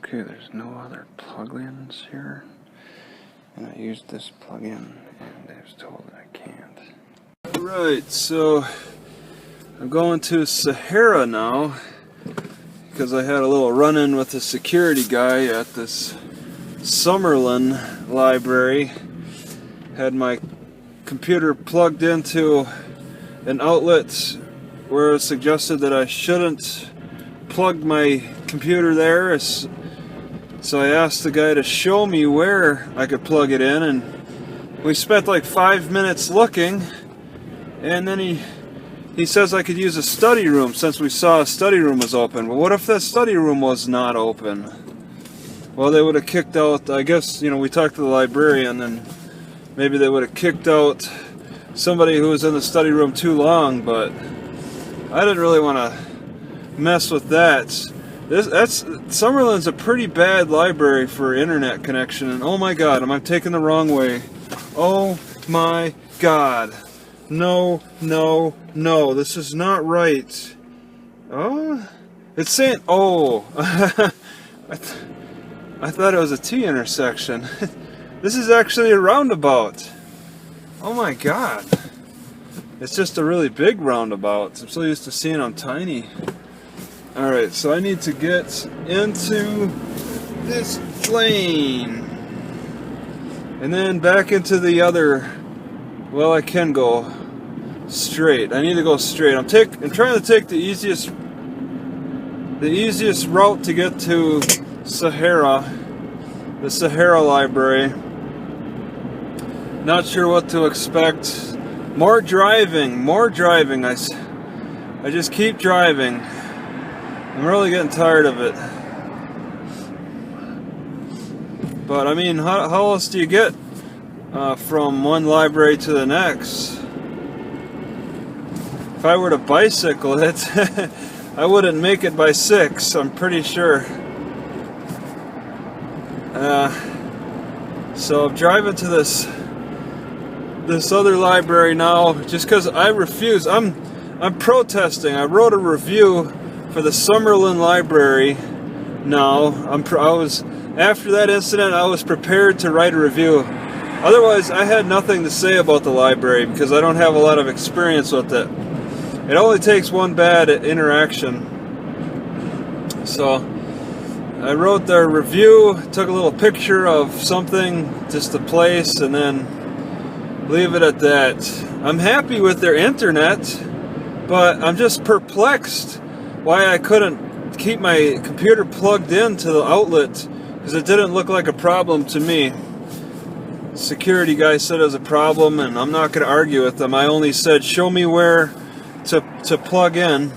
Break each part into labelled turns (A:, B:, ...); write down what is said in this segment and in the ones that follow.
A: Okay, there's no other plugins here. And I used this plugin and I was told that I can't. Right, so I'm going to Sahara now because I had a little run-in with the security guy at this Summerlin library. Had my computer plugged into an outlet where it was suggested that I shouldn't plug my computer there. So I asked the guy to show me where I could plug it in, and we spent like 5 minutes looking, and then he says I could use a study room since we saw a study room was open. Well, what if that study room was not open? Well, they would have kicked out, I guess, we talked to the librarian, and maybe they would have kicked out somebody who was in the study room too long, but I didn't really want to mess with that. Summerlin's a pretty bad library for internet connection, and oh my god, am I taking the wrong way? Oh my god. No, no, no, this is not right. Oh, it's saying, oh, I thought it was a T intersection. This is actually a roundabout. Oh my god. It's just a really big roundabout. I'm so used to seeing them tiny. Alright, so I need to get into this lane. And then back into the other. Well, I can go straight. I need to go straight. I'm trying to take the easiest route to get to Sahara. The Sahara library. Not sure what to expect. More driving. I just keep driving. I'm really getting tired of it. But I mean, how else do you get from one library to the next? If I were to bicycle it, I wouldn't make it by 6, I'm pretty sure. So I'm driving to this other library now just because I refuse. I'm protesting. I wrote a review for the Summerlin library. Now after that incident, I was prepared to write a review. Otherwise, I had nothing to say about the library because I don't have a lot of experience with it. It only takes one bad interaction. So I wrote the review, took a little picture of something, just a place, and then leave it at that. I'm happy with their internet, but I'm just perplexed why I couldn't keep my computer plugged into the outlet, because it didn't look like a problem to me. Security guy said it was a problem, and I'm not going to argue with them. I only said, show me where to plug in,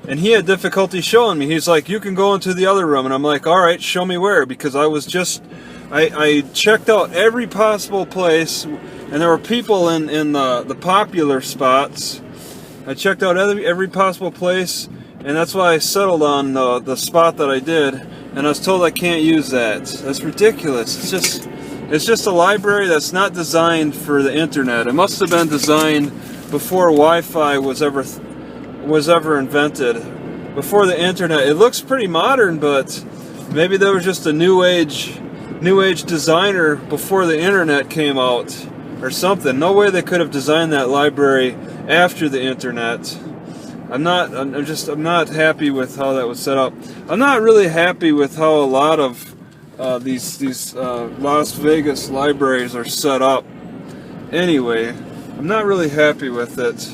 A: and he had difficulty showing me. He's like, you can go into the other room, and I'm like, alright, show me where, because I checked out every possible place, and there were people in the popular spots. I checked out every possible place, and that's why I settled on the spot that I did, and I was told I can't use that. That's ridiculous. It's just a library that's not designed for the internet. It must have been designed before Wi-Fi was ever invented. Before the internet. It looks pretty modern, but maybe there was just a new age designer before the internet came out or something. No way they could have designed that library after the internet. I'm not happy with how that was set up. I'm not really happy with how a lot of these Las Vegas libraries are set up. Anyway, I'm not really happy with it.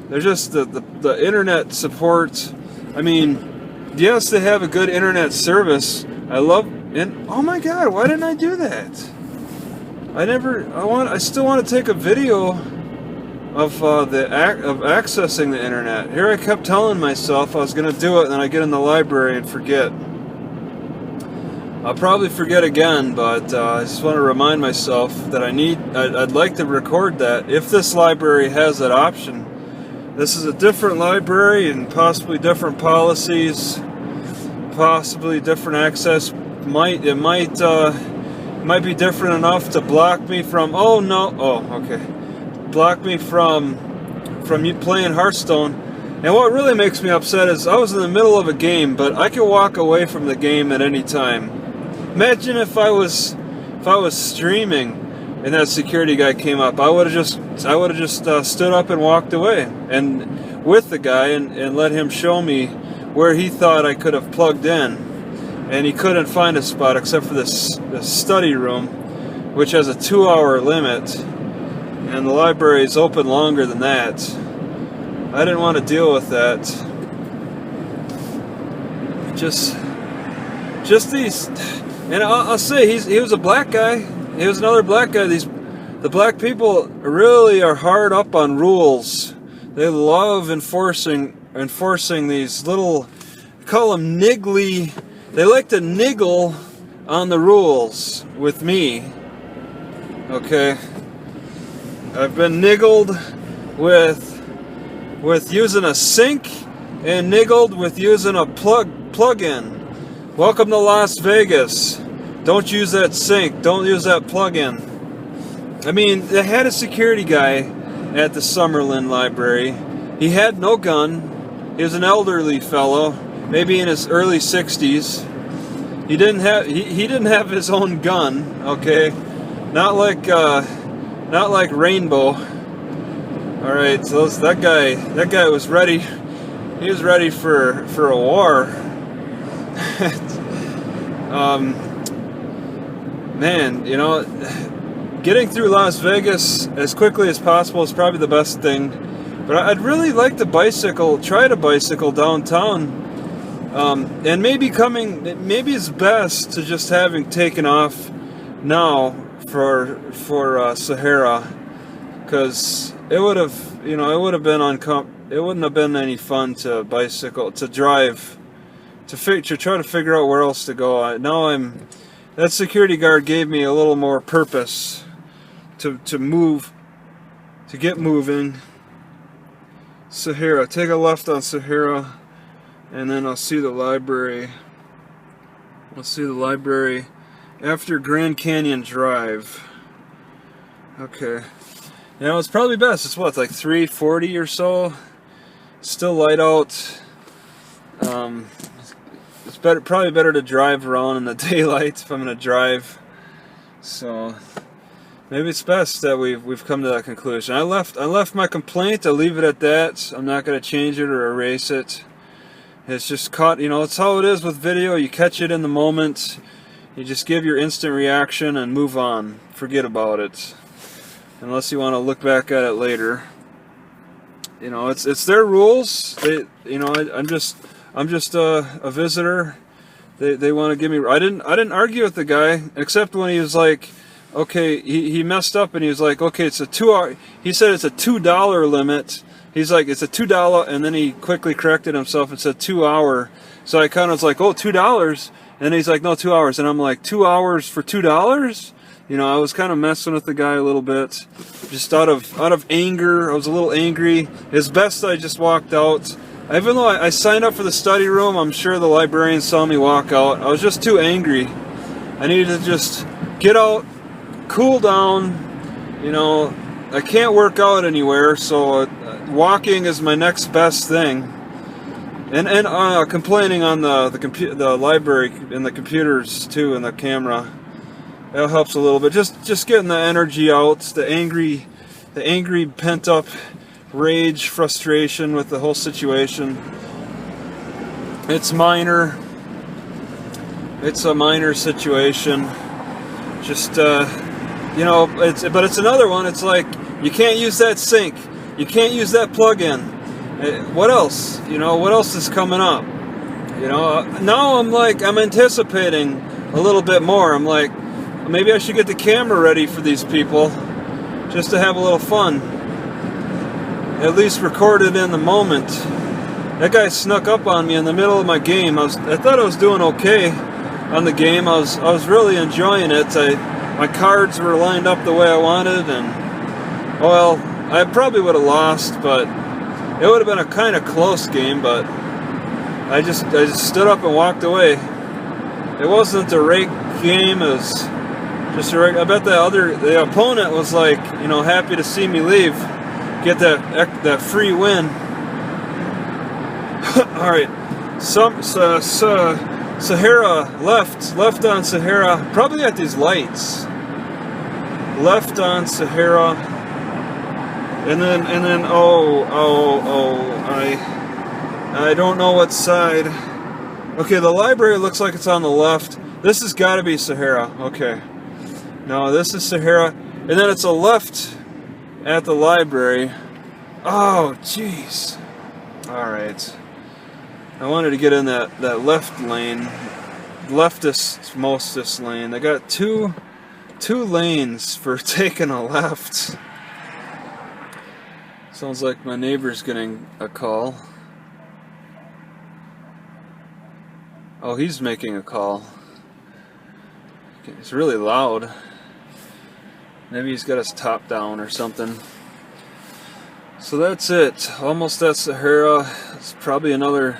A: They're just the internet support. I mean, yes, they have a good internet service. Oh my god, why didn't I do that? I still want to take a video of accessing the internet. Here I kept telling myself I was going to do it, and then I get in the library and forget. I'll probably forget again, but I just want to remind myself that I'd like to record that if this library has that option. This is a different library and possibly different policies, possibly different access. It might be different enough to block me from. Oh no! Oh, okay. Block me from you playing Hearthstone. And what really makes me upset is I was in the middle of a game, but I can walk away from the game at any time. Imagine if I was streaming and that security guy came up. I would have just stood up and walked away and with the guy and let him show me where he thought I could have plugged in, and he couldn't find a spot except for this study room, which has a 2-hour limit, and the library is open longer than that. I didn't want to deal with that. Just these, and I'll say he was a black guy. He was another black guy. The black people really are hard up on rules. They love enforcing these little, call them niggly. They like to niggle on the rules with me. Okay, I've been niggled with using a sink and niggled with using a plug-in. Welcome to Las Vegas. Don't use that sink. Don't use that plug-in. I mean, they had a security guy at the Summerlin library. He had no gun. He was an elderly fellow, maybe in his early 60s. He didn't have his own gun. Okay, not like Rainbow. All right, so that guy was ready. He was ready for a war. Man, you know, getting through Las Vegas as quickly as possible is probably the best thing. But I'd really like to try to bicycle downtown. And maybe it's best to just having taken off now for Sahara, because it wouldn't have been any fun to drive, to try to figure out where else to go. That security guard gave me a little more purpose to get moving. Sahara, take a left on Sahara, and then I'll see the library. I'll see the library after Grand Canyon Drive. Okay. Now it's probably best. It's what, like 3:40 or so. Still light out. It's probably better to drive around in the daylight if I'm gonna drive. So maybe it's best that we've come to that conclusion. I left my complaint. I'll leave it at that. I'm not gonna change it or erase it. It's just caught. It's how it is with video. You catch it in the moment. You just give your instant reaction and move on. Forget about it, unless you want to look back at it later. It's their rules. I'm just a visitor. They want to give me. I didn't argue with the guy, except when he was like, okay, he messed up and he was like, okay, it's a 2 hour. He said it's a $2 limit. He's like, it's a $2, and then he quickly corrected himself and said 2 hour. So I kind of was like, oh, $2, and then he's like, no, 2 hours, and I'm like, 2 hours for $2? I was kind of messing with the guy a little bit, just out of anger. I was a little angry. It's best I just walked out. Even though I signed up for the study room, I'm sure the librarian saw me walk out. I was just too angry. I needed to just get out, cool down. I can't work out anywhere, so walking is my next best thing. And complaining on the library and the computers too, and the camera. That helps a little bit. Just getting the energy out, the angry pent up rage, frustration with the whole situation. It's minor. It's a minor situation. Just but it's another one. It's like, you can't use that sink. You can't use that plug-in. What else? What else is coming up? Now I'm anticipating a little bit more. I'm like, maybe I should get the camera ready for these people, just to have a little fun. At least record it in the moment. That guy snuck up on me in the middle of my game. I thought I was doing okay on the game. I was really enjoying it. My cards were lined up the way I wanted, and well, I probably would have lost, but it would have been a kind of close game. But I just stood up and walked away. It wasn't a rake game. It was just a rake. I bet the opponent was like, happy to see me leave, get that free win. All right, Sahara, left on Sahara, probably at these lights. Left on Sahara, and then I don't know what side. Okay, the library looks like it's on the left. This has got to be Sahara. Okay, no, this is Sahara, and then it's a left at the library. Oh, jeez. All right. I wanted to get in that left lane, mostest lane. They got two lanes for taking a left. Sounds like my neighbor's getting a call. Oh, he's making a call. It's really loud. Maybe he's got his top down or something. So that's it. Almost at Sahara. It's probably another...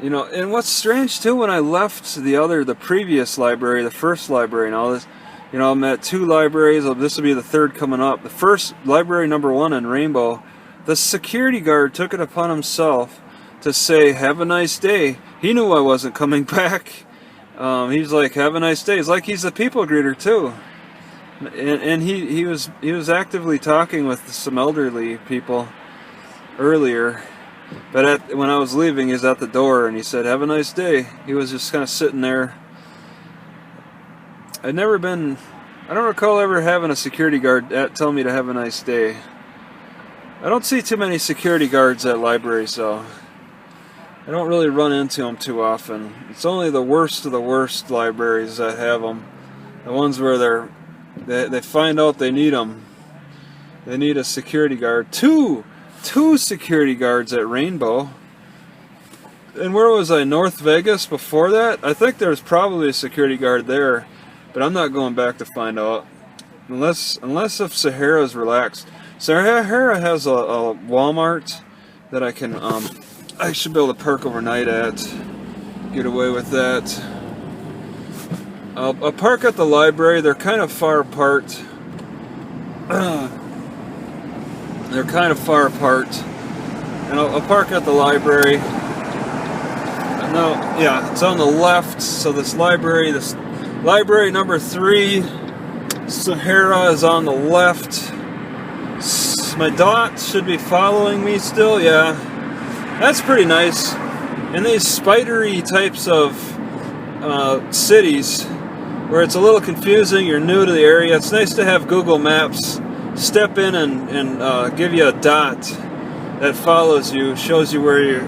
A: You know, and what's strange too, when I left the previous library, the first library and all this, you know, I'm at 2 libraries. This will be the 3rd coming up. The first library, number 1 in Rainbow, the security guard took it upon himself to say, "Have a nice day." He knew I wasn't coming back. He's like, "Have a nice day." It's like he's a people greeter too, and he was actively talking with some elderly people earlier. But when I was leaving, he was at the door, and he said, "Have a nice day." He was just kind of sitting there. I don't recall ever having a security guard tell me to have a nice day. I don't see too many security guards at libraries, though. I don't really run into them too often. It's only the worst of the worst libraries that have them. The ones where they find out they need them. They need a security guard. Two security guards at Rainbow. And where was I? North Vegas before that? I think there was probably a security guard there, but I'm not going back to find out. Unless if Sahara's relaxed. Sahara has a Walmart that I can I should be able to park overnight at. Get away with that. I'll park at the library. They're kind of far apart. They're kind of far apart, and I'll park at the library. No, yeah, it's on the left. So this library number 3, Sahara, is on the left. My dot should be following me still. Yeah, that's pretty nice. In these spidery types of cities, where it's a little confusing, you're new to the area, it's nice to have Google Maps step in and give you a dot that follows you, shows you where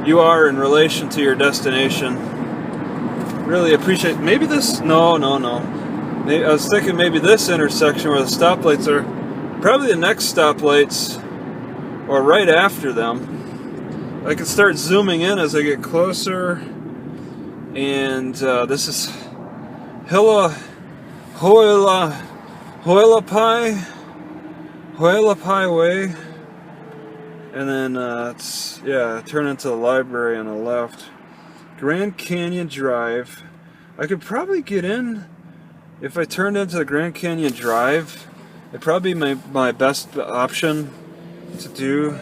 A: you are in relation to your destination. Really appreciate. Maybe this. No. Maybe, I was thinking maybe this intersection where the stoplights are, probably the next stoplights, or right after them. I can start zooming in as I get closer. And this is Hualapai Way, and then turn into the library on the left. Grand Canyon Drive. I could probably get in if I turned into the Grand Canyon Drive. It'd probably be my best option to do,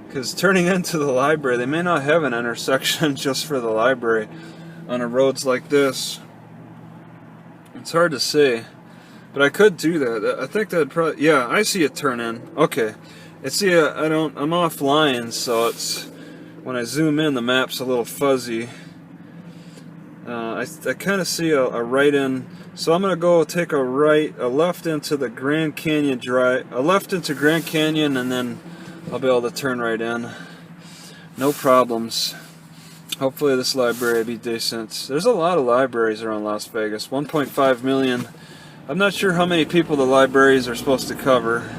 A: because turning into the library, they may not have an intersection just for the library on a roads like this. It's hard to say. But I could do that. I think that'd probably... Yeah, I see it turn in. Okay. I'm offline, so it's... When I zoom in, the map's a little fuzzy. I kind of see a right in... So I'm going to go take a left into the Grand Canyon Drive... A left into Grand Canyon, and then I'll be able to turn right in. No problems. Hopefully this library will be decent. There's a lot of libraries around Las Vegas. 1.5 million... I'm not sure how many people the libraries are supposed to cover.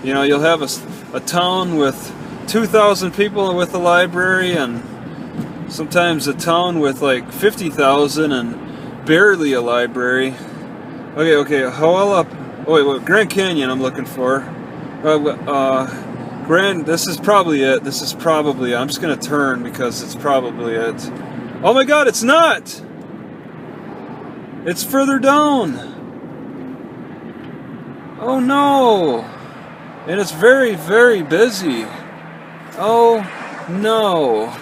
A: You know, you'll have a town with 2,000 people with a library, and sometimes a town with like 50,000 and barely a library. Okay, Grand Canyon I'm looking for. This is probably it. I'm just going to turn because it's probably it. Oh my god, it's not! It's further down! Oh no! And it's very, very busy. Oh no.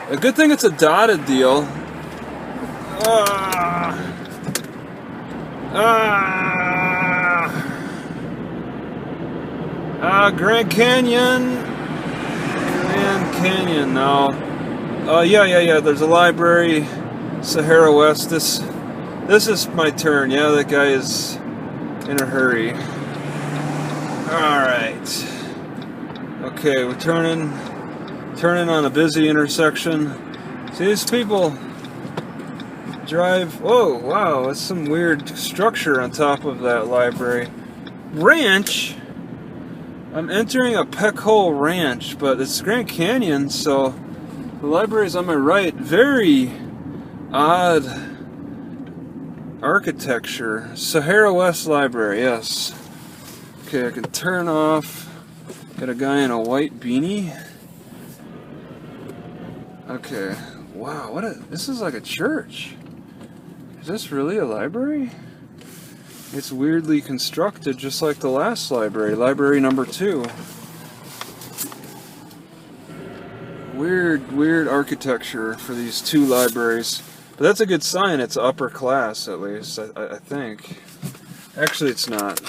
A: A good thing it's a dotted deal. Grand Canyon. Grand Canyon now. Yeah. There's a library. Sahara West. This is my turn. Yeah, that guy is in a hurry. Alright. Okay, we're turning on a busy intersection. See, these people drive. Oh, wow, that's some weird structure on top of that library. Ranch? I'm entering a Peckhole Ranch, but it's Grand Canyon, so the library's on my right. Very odd architecture. Sahara West Library, yes. Okay, I can turn off. Got a guy in a white beanie. Okay. Wow, this is like a church. Is this really a library? It's weirdly constructed, just like the last library, library number 2. Weird architecture for these 2 libraries. But that's a good sign, it's upper class, at least, I think. Actually, it's not.